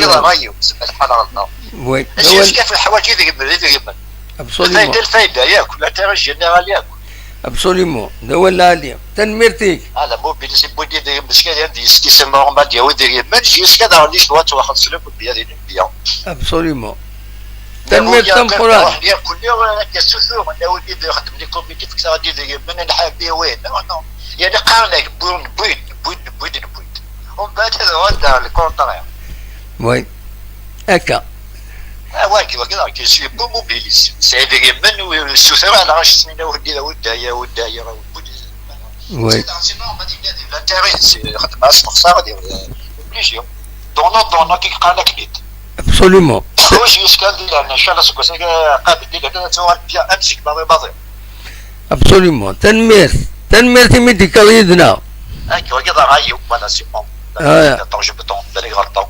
Oui. Absolument. الفايدة ياكل الانتيري جينيرال ياكل. Absolument. ده ولا عليا. تنمرتك. هذا مو بالنسبة بودي دي مسكين عندي سكي سي نورمال ديال ديال من جيسكا دار لي شوات واحد سلوك بيا ديال. Absolument. تنمرتم قران. كل يوم كسوسو من ودي يخدم لي كوميتي في كسا ديال من الحابيه وين نو يعني قالك بويد ومن بعد هذا هو الكونترير. وي. هكا. واكي وكذا كيسوي بو موبيليس سيدي من والسوسو على 10 سنين ودايا وي. سينو ما دي الانتيري خدمه استخسار ديال اوبليجيون دونا كي قالك نيت. Absolument. واش يسكن ديالنا ان شاء الله سكو قابل ديالنا تو بيان امسك باغي Absolument. تنمرتي ميديك يدنا. هاكي وكذا غايو ولا سي بون. طون جو بطون بالي غلطون.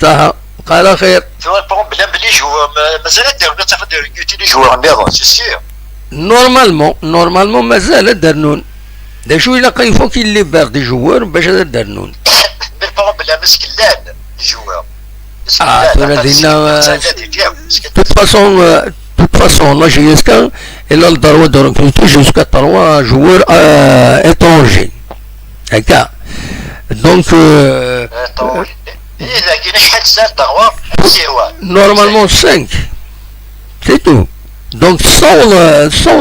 صح. قال خير. تو البروبليم بلي جو مازال دير تاخذ يوتيلي جوار نيرو سي سير. نورمالمون مازال درنون. دا شو الا قيفو كي اللي بارد جوار باش درنون. بالبروبليم مسكين لان الجوار. De toute façon, la GSK, elle a le droit de recruter jusqu'à 3 joueurs étrangers. D'accord. Donc, normalement 5. C'est tout. Donc, sans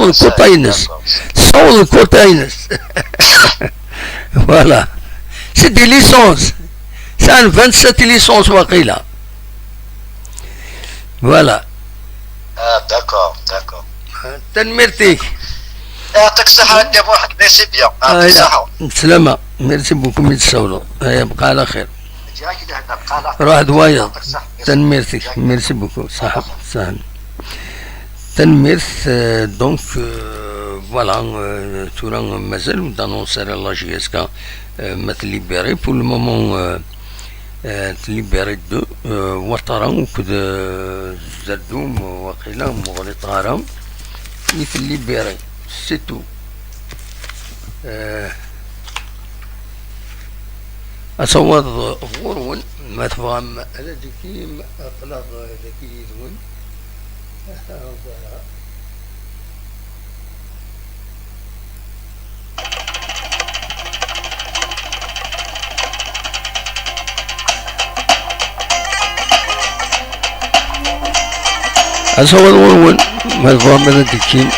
le quota Inès. Sans le quota Inès. Voilà. C'est des licences. C'est un 27 licences وقيلة. Voilà. D'accord. تنمرتك. يعطيك الصحة انت واحد ميرسي بيان. يعطيك الصحة. سلامة. ميرسي بوكو متسولو. يبقى على خير. روح دوايا. تنمرتك. ميرسي بوكو. صح. تنمرت donc voilà توران مازال d'annoncer à la GSK ما libéré pour le moment تليبيري دو وطرا وكذا زردوم وقيلا مغلط غرام يتليبيري سي تو أصوات غورون ما تفهم هذا ديكي أخلاق ذكي يدون أصوات غورون ما تفهم هذا ديكي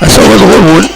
أسوى الغرول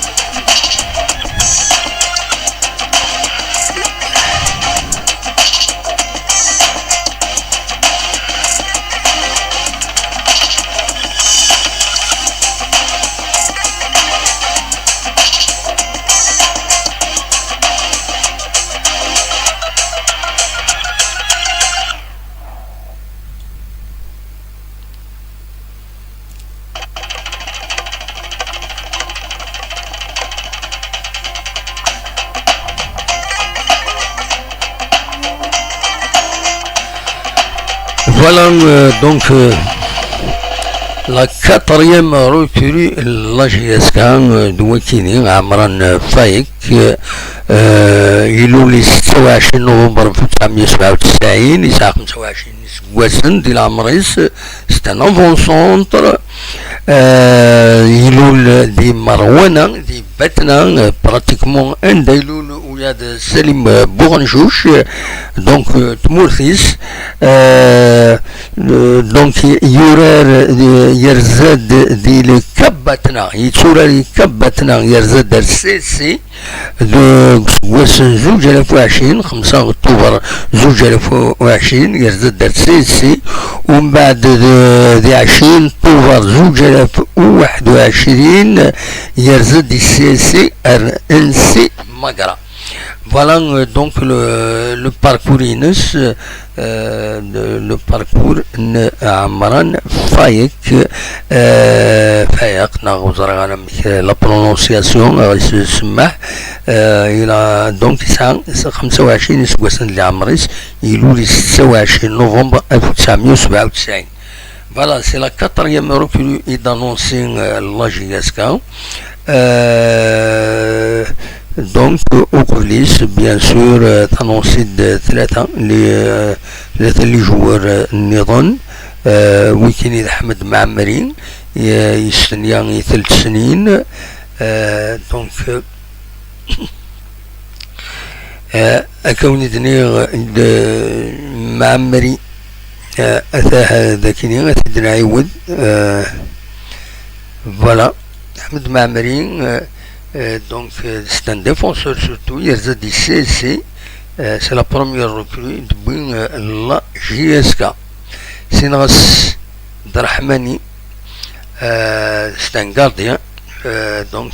Voilà donc la quatrième recrue la GSK دوكيني عمران فايك يلولي 26 نوفمبر 1997 يسعى 25 سكواسن ديال عمريس ستان افون سونتر يلول دي مروانة دي باتنا براتيكمون ان دايلول ولاد سليم بوغنجوش دونك تمورثيس دونك يورار يرزاد ديال كباتنا يتورار كباتنا يرزاد دار سي دو سكواسن 2020 5 اكتوبر 2020 يرزاد دار سي ومن بعد دي 20 اكتوبر 2021 يرزد دي سي ار ان سي ماغرا. Voilà donc le parcours Inès, le parcours Amran Fayek, Fayek, la prononciation, il a donc 25 سكواسن لعمريس يلولي 26 نوفمبر 1997. Voilà, c'est la quatrième recrue d'annoncer la GSK. Donc, au coulisses, bien sûr, annoncé de 3 les joueurs نظن ويكيني أحمد معمرين يستنيان 3 سنين donc أكوني دنيا معمري أثاه ذاكيني أتدنا عيود voilà أحمد معمرين donc c'est un défenseur surtout il y a des CC c'est la première recrue depuis la JSK Sinas Drahmani c'est un gardien donc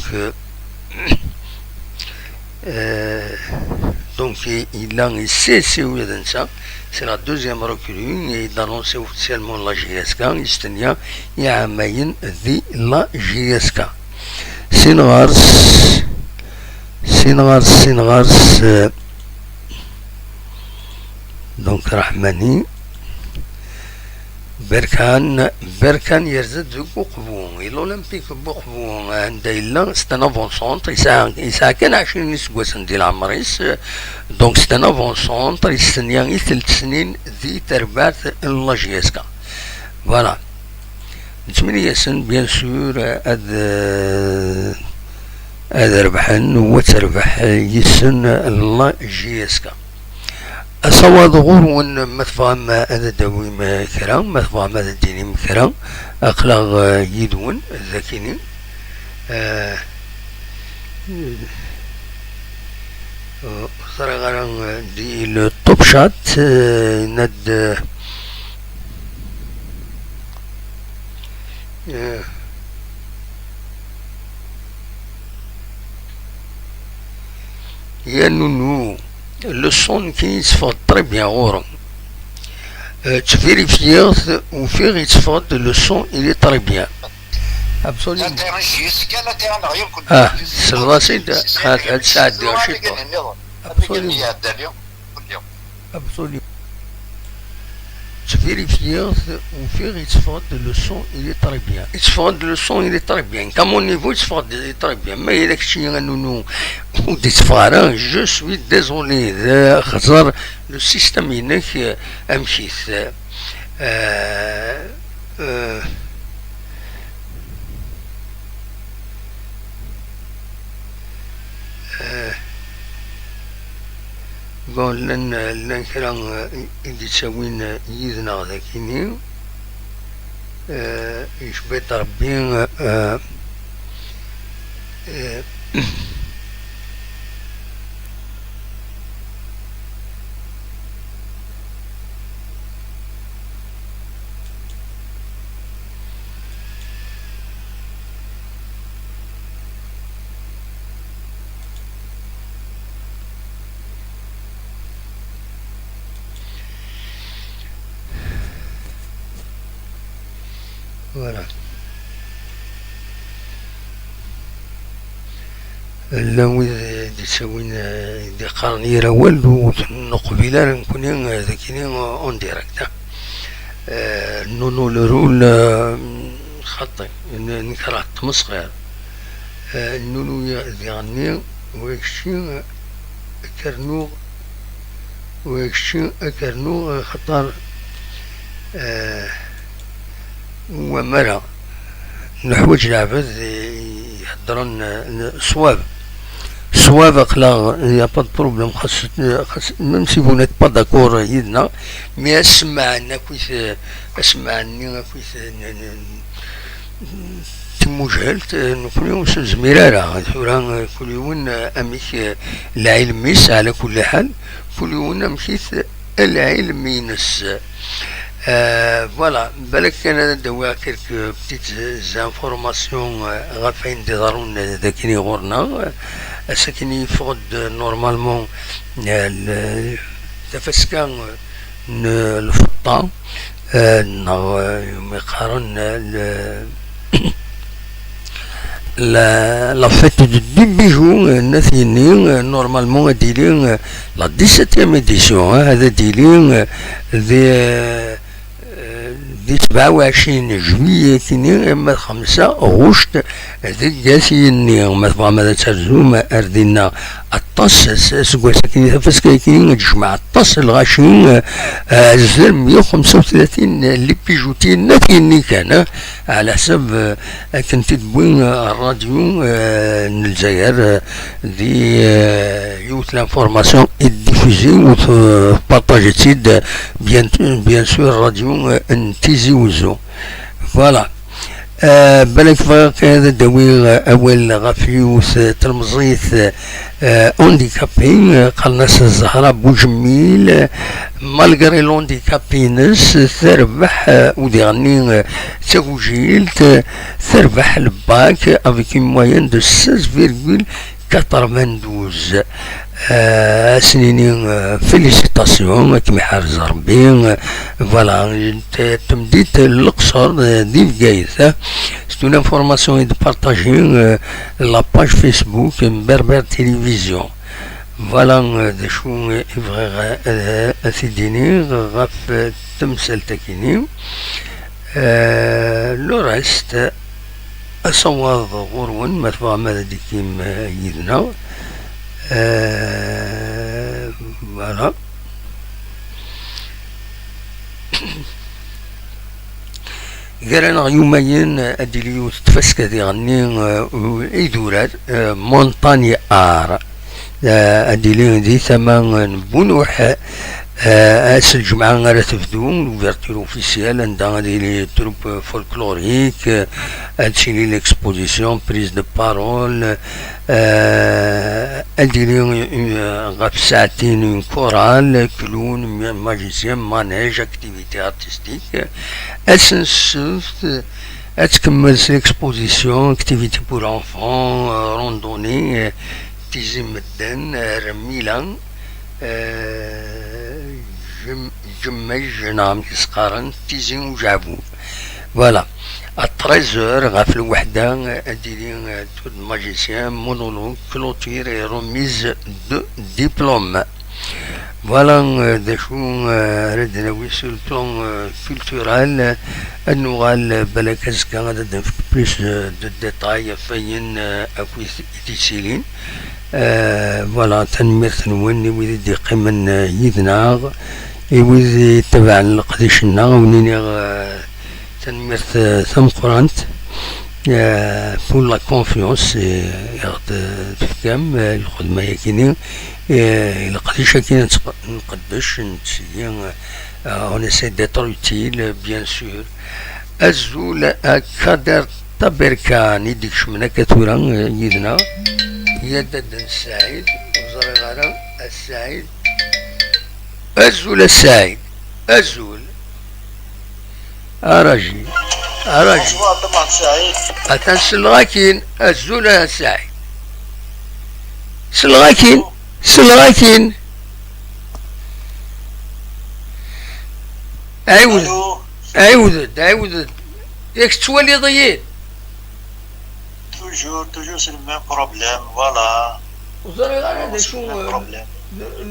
il a un CC ou ça c'est la deuxième recrue et d'annoncer officiellement la JSK يستنيا يعمين ذي la JSK سينغارس دونك رحماني بركان يرزد ذوق قبون الأولمبيك بقبون عند إلا ستان افون سونتر يساع كان 20 سكواسن ديال عمريس دونك ستان افون سونتر يستنيا 3 سنين ذي تربات لا جيسكا فوالا نتمنى ياسن بيان سور هاد ربحن وتربح يسن لا جيسكا أصوات غور مثفهم هذا دويم كرام مثفهم هذا الديني كرام أخلاق يدون ذاكيني صراحة دي التوب شات ند يا نونو le son qui se fait très bien غورم tu vérifies ou faire le son il est très bien absolument c'est la سيد هاد ساعة ديال شي absolument tu vérifies ou faire le son il est très bien le son il est très bien comme au niveau il est très bien mais il est nous je suis désolé خسر le système هناك امشي قول لن كرا اللي تسوين يدنا ذاكيني يشبه ربي Euh, voilà. لا ويد يسوين دي قرني رول ونقبل نكون ذاكيني اون ديريكت نونو لرول خطي نكره تمسخير نونو يعني ويكشي كرنو ويكشي كرنو خطر ومرة نحوج العباد يهضرون صواب اقلا يا با بروبليم خاص ميم سي فو نيت با داكور يدنا مي اسمعنا كويس اسمعني كويس تموجهلت كل يوم زميرارا ثورا كل يوم اميك العلميس على كل حال كل يوم مشيت العلم ينس فوالا بالك كان دوا كيلك بتيت زانفورماسيون غافين دي ضرون ذاكيني غورنا ساكني فقد نورمالمون تفسكان الفطان يقارن la fête du bijou nathini normalement a dealing la 17e édition هذا dealing دي 27 جوية كيني اما 5 غشت ذي جاسيني مثلا ماذا ترزوم اردنا الطاس سكوا ساكنين تفسكا كيني تجمع الطاس الغاشين زر 135 اللي بيجوتين ناكيني كان على حسب كنت تبوين الراديو الجزائر دي يوت لانفورماسيون ديفوزي وبارطاجي تيد بيان سور راديو انتيزي وزو فوالا بالك فاك هذا داوي اول غافيوس تلمزيت اونديكابي قال ناس الزهراء بوجميل مالغري لونديكابينس تربح ودي غني تسوجيلت تربح الباك افيك موين دو 16,92 سنيني فيليسيتاسيون كيما حارز ربي فوالا تمديت الاقصر دي بقايث سي اون انفورماسيون بارطاجي لا باج فيسبوك بربر تيليفزيون فوالا دا شو يبغي اثيديني غاف تمثال تاكيني لو ريست اصوات غورون مثلا ماذا ديكيم يدنا voilà. قالنا يومين اديليو تفسك ذي غني ايدورات مونتاني ار اديليو ذي ثمان بنوح اس الجمعة غير تبدو لوفيرتور اوفيسيال عندها دي تروب فولكلوريك هادشي ليكسبوزيسيون بريز دو بارول اديري غاف ساعتين اون كورال كلون ماجيسيان مانيج اكتيفيتي ارتستيك اسنسوف اتكمل ليكسبوزيسيون اكتيفيتي بور انفون روندوني تيزي مدن رميلان جمج نعم كسقارن تيزين وجابو فوالا التريزور غاف الوحدة اديري تود ماجيسيان مونولوج كلوتير رميز دو ديبلوم فوالا دا شو ردنا ويسو البلون كولتورال النوغال بلاك ازكا غادا نفك بليس دو ديتاي فين اكو تيسيلين فوالا تنمير نوني ويدي دي قيمن يدنا ويدي تبع القديشنا ونيني تنمير ثم قرانت بور لا كونفيونس ياخد تفكام الخدمة يكيني القديشة كي نقدش نتسيي on essaie d'être utile bien sûr azul كادر تبركان يديك شمنا كثورا يدنا يدد السعيد وزرغارا السعيد أزول السعيد أزول أراجي أتن سلغاكين أزول السعيد سلغاكين عاود ياك تولي ضيين toujours c'est le même problème, voilà.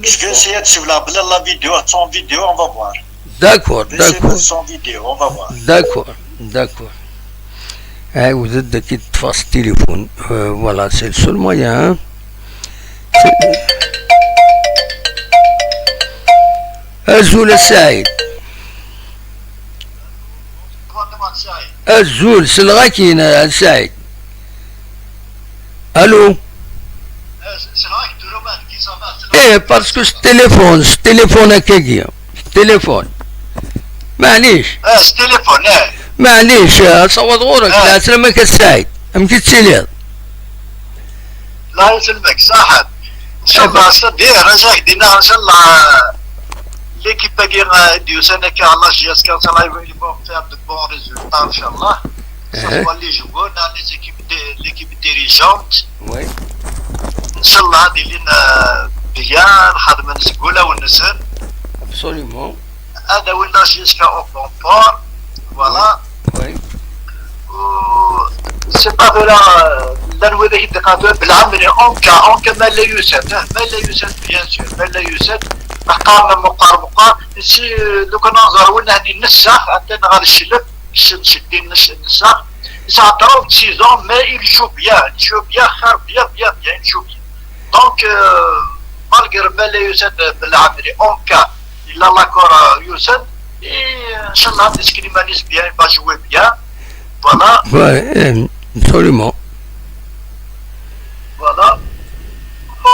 Puisque essayez de suivre la vidéo, son vidéo, on va voir. D'accord. Son vidéo, on va voir. D'accord. Vous êtes de qui te fasse téléphone. Voilà, c'est le seul moyen. Azul Saïd. Azul, c'est le Rakine, Saïd. Allô? parce que ce téléphone à quelqu'un. téléphone. معليش تليفون معليش صوت غورك لا اسلمك السعيد امكي تسيليض لا يسلمك صاحب ان شاء الله صديق رجاك دينا ان شاء الله l'équipe du Sénégal, la GSK, ça va faire de bons résultats, Inch'Allah. Ça soit les joueurs, l'équipe dirigeante. Oui. Inch'Allah, bien, خدمة نسقولها ونسن. Absolument. هذا وين لا GSK au confort. Voilà. Oui. C'est pas de là, l'anoué des دقاتور بالعمل en cas ما لا يوسف bien sûr, ما لا يوسف. مقام مقار لو كان ننظر وين هذه النسخ عندنا غير الشلب شدين النسخ ça 36 ans mais il joue bien bien il joue bien donc malgré ما لا يوسد بالعمري en cas il a l'accord يوسد et inchallah Discrimanis bien il va jouer bien voilà absolument voilà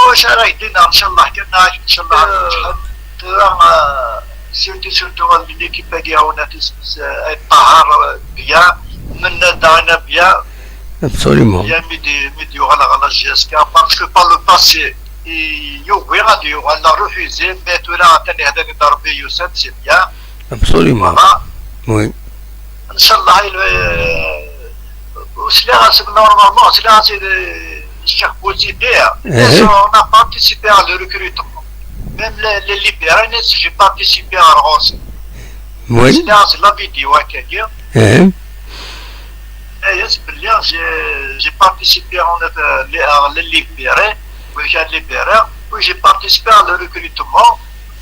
واش راه يدينا ان شاء الله كنا ان شاء الله surtout l'équipe ديالنا الطهر بيان من دانا بيان absolument bien midi على GSK parce que par le passé يوغي غادي ولا refusé mais تولا ثاني هذا ضربي يوسف سي بيان absolument oui ان شاء الله وسلا normalement سلا Cheikh Bouzidé, on a participé à le recrutement. Même les libéraux, j'ai participé à Rose. Oui. C'est la vidéo à quelqu'un. J'ai participé à les libéraux, oui, j'ai participé à le recrutement.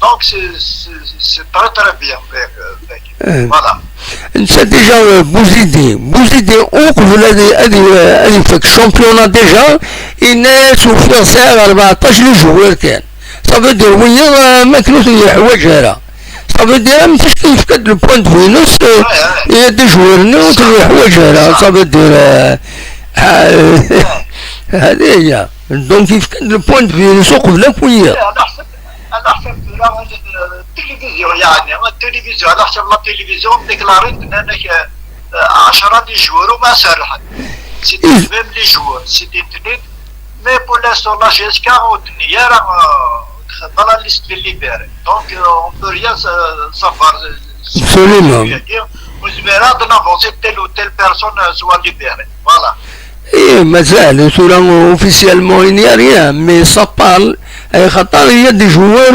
Donc c'est très bien. Voilà. انت ديجا بوزيدي وقبل هذه فك الشامبيونات ديجا الناس وفيه ساعه 14 جوار كان صافي دير ويا ما كانوش يحوايجها صافي دير ما فاش كيفقد البوينت في نص دي جوار كانوا يحوايجها صافي دير هذه هي دونك كيفقد البوينت في نص قبل ويا على حسب التلفزيون يعني التلفزيون على حسب التلفزيون ديكلاريت انك 10 دي جوار وما سرحت سيتي ميم لي جوار سيتي انترنت مي بور لانستون لا GSK والدنيا راه دخلنا لا ليست ديال ليبيري دونك اون بو ريان سافوار absolument وزميرا دنافونسي تيل و تيل بيرسون سوا ليبيري فوالا ايه مازال سولا اوفيسيالمون il n'y a rien mais ça parle خاطر هي دي جوار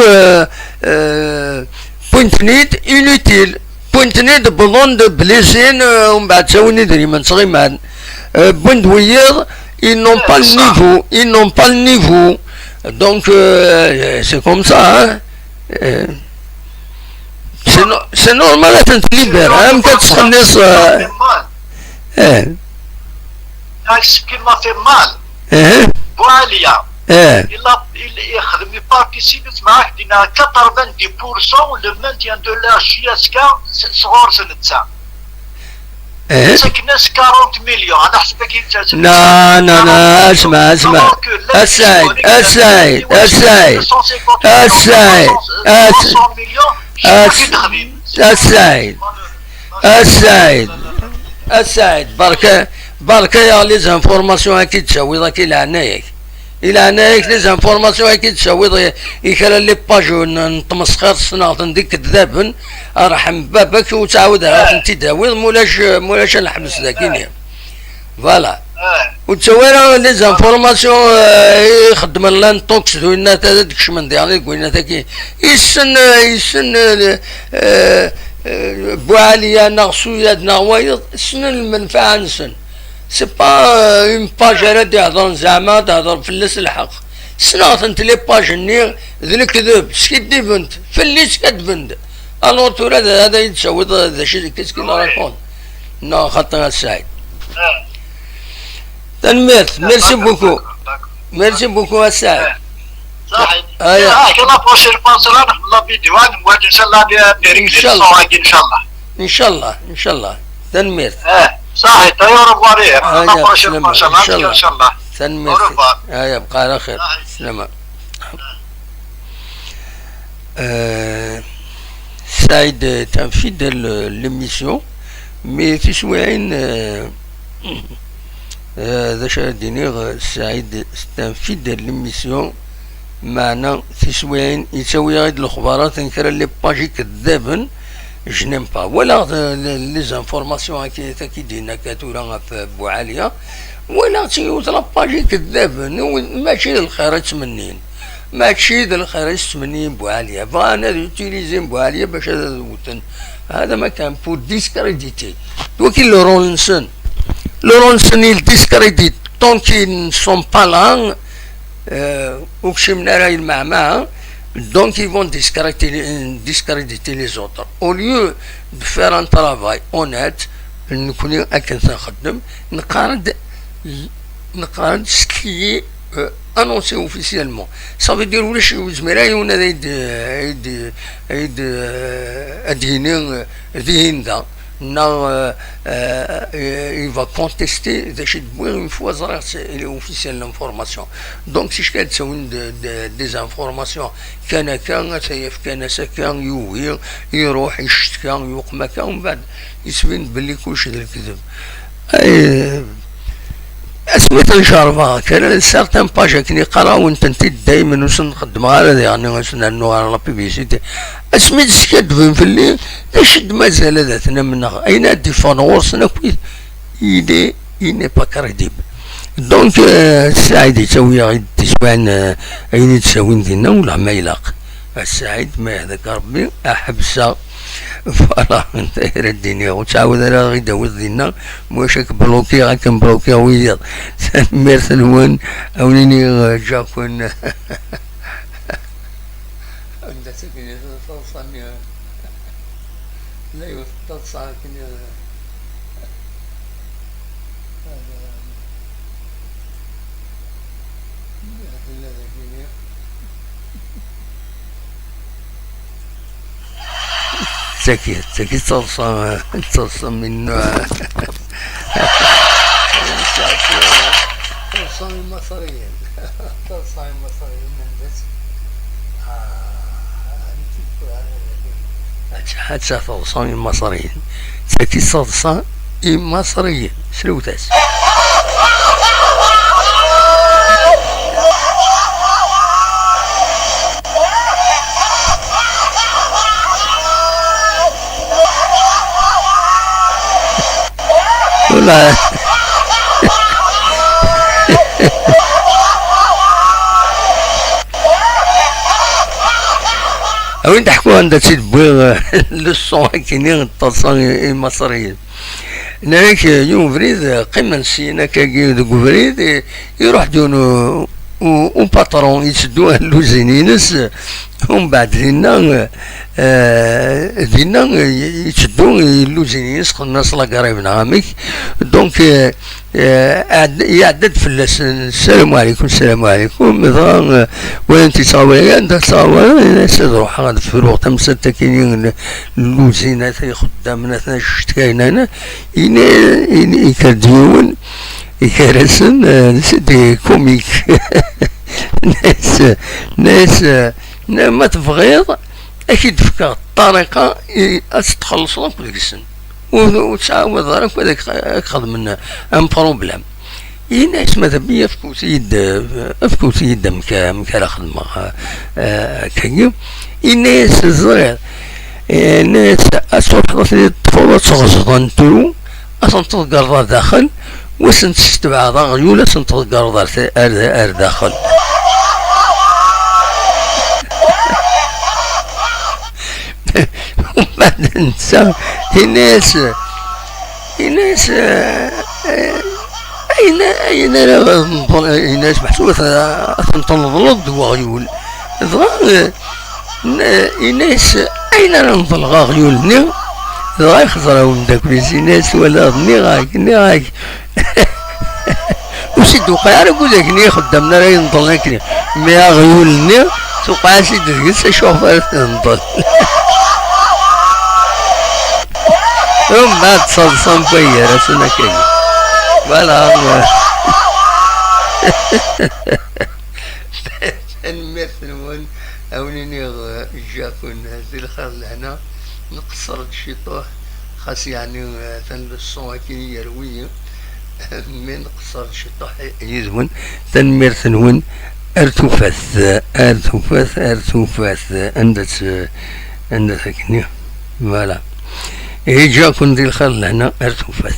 بوينت نيت انوتيل بوينت نيت بلون دو بليسين ومن بعد تساوني دري من صغيمان بوينت وياض ils n'ont pas le niveau donc c'est comme ça c'est normal انت تليبر ما كتخلص ce qui m'a fait mal Boualia il يخدم يبارتيسيبي معاك دينا 90% le maintien de la GSK صغار سنة 9 سكناس 40 مليون على حسبك انت لا اسمع السعيد برك برك يا لي زانفورماسيون اكيد تساوي ذاك الى عنايك الى عنايك لي زانفورماسيون اكيد تساوي يكرا لي باج نتمسخر الصناعة ديك كذابن ارحم بابك وتعاود انت تداوي مولاش نحبس ذاك فوالا وتسوي لي زانفورماسيون يخدم لان توكس دوينا داك الشمن ديالي قلنا ذاك يسن بواليا نغسويا نغوايض سن المنفعة نسن سي با اون باج على تهضر زعما تهضر فلس الحق سناط انت لي باج ني ذي الكذب سكيدي بنت فليس كتبند الوغ تورا هذا يتساوي هذا شي كيسكي لا راكون نو خاطر سعيد تنميرت ميرسي بوكو ميرسي بوكو السعيد صحيح كلا بروشين فاصلة لا فيديو نواجه ان شاء الله ان شاء الله ان شاء الله ان شاء الله تنميرت صحيح طيور بواريه لا بروشين فاصلة ان شاء الله تنميرت يبقى على خير سلامة سعيد تنفيذ l'émission مي في سواعين ذا شادينيغ سعيد تنفيذ l'émission معنا في سواعين يسوي غير الاخبارات نكرا لي باجي كذابن جنيم با ولا لي زانفورماسيون كي دينا كاتورا في بوعاليه ولا تيوت لا باجي كذابن ماشي للخير يتمنين ماشي للخير يتمنين بوعاليه فانا يوتيليزي بوعاليه باش هذا ما كان بور ديسكريديتي وكي لورونسون يل ديسكريديت طونك ils sont pas là وكشمنا راهي المعمعة donc ils vont discréditer les autres au lieu de faire un travail honnête نكون هكا نخدم نقارن سكي annoncé officiellement ça veut dire ولاش زميراي وانا عيد ادينين ذهين il va contester une fois il est officiel l'information donc si je fais des informations كان سكان يوهي يروح يشتكى يقمى ومن بعد يسبين باللي كلشي ديال الكذب اسميت الشارفة كان سارتان باجا كني قراو انت دايما وش نخدم على يعني واش نعنو على لا بيبيسيتي اسميت سكدفن في الليل اشد مازال ذاتنا منها اين ديفون ورسنا كويس يدي يني با كريديبل دونك السعيد يسوي غير تسوان اين تساوين دينا ولا ما يلاق السعيد ما هذاك ربي احبسها فوالا داير الدنيا وتعاود راه غير داوز دينا واش بلوكي غاك نبلوكي وياض ميرت الوان اوليني جاكون انت ساكن توصلني لا يوصل سكيت تصل من تصل المصريين من بس حتى تصل المصريين سكيت تصل المصريين سلوتاس ولا وين تحكوا عندها تدبوغ للصون كينين التصان المصريين هناك يوم فريد قمة نسينا كاكي دوك فريد يروح دونو وباترون يسدوه اللوزينينس ومن بعد دينا يتشدو اللوزينينس قلنا صلا قريب نعمك دونك يعدد في السلام عليكم السلام عليكم مثلا وين تصاوي انت تصاوي روح هذا في الوقت مسات كاينين اللوزينات خدامنا شتكاينا يكرديون يكرسن دي كوميك ناس ما تبغيض اكيد فكا الطريقه تخلصوا كل السن وتعاود راك هذاك خدم ان بروبليم. الناس ماذا بيا فكوت يد مكا خدمة كي الناس الصغير الناس أصبحت لي الطفولة تغزضن تلو أصلا تلقى داخل وسن تستبع غيولة سن تلقى ار داخل. وبعد ننسى الناس أين الناس محسوبة تنظلض وغيول الناس أين ننظل غيولني ضا يخزروا من داك الناس ولا ني غاك وسيد وقع على قولك ني خدامنا راه ينظل هكذا مي غيولني توقع سيد تجلس شوفر تنظل ثم بعد صلصان فيا راسنا كذا ولا نمثلون أونيني جاكون هذه الخير لهنا نقصر الشيطوح خاص يعني تنلصون كي يروي من نقصر الشيطوح يزون تنمرثنون ارتفاث عندك كني فوالا جاكون ذي الخير لهنا ارتفاث.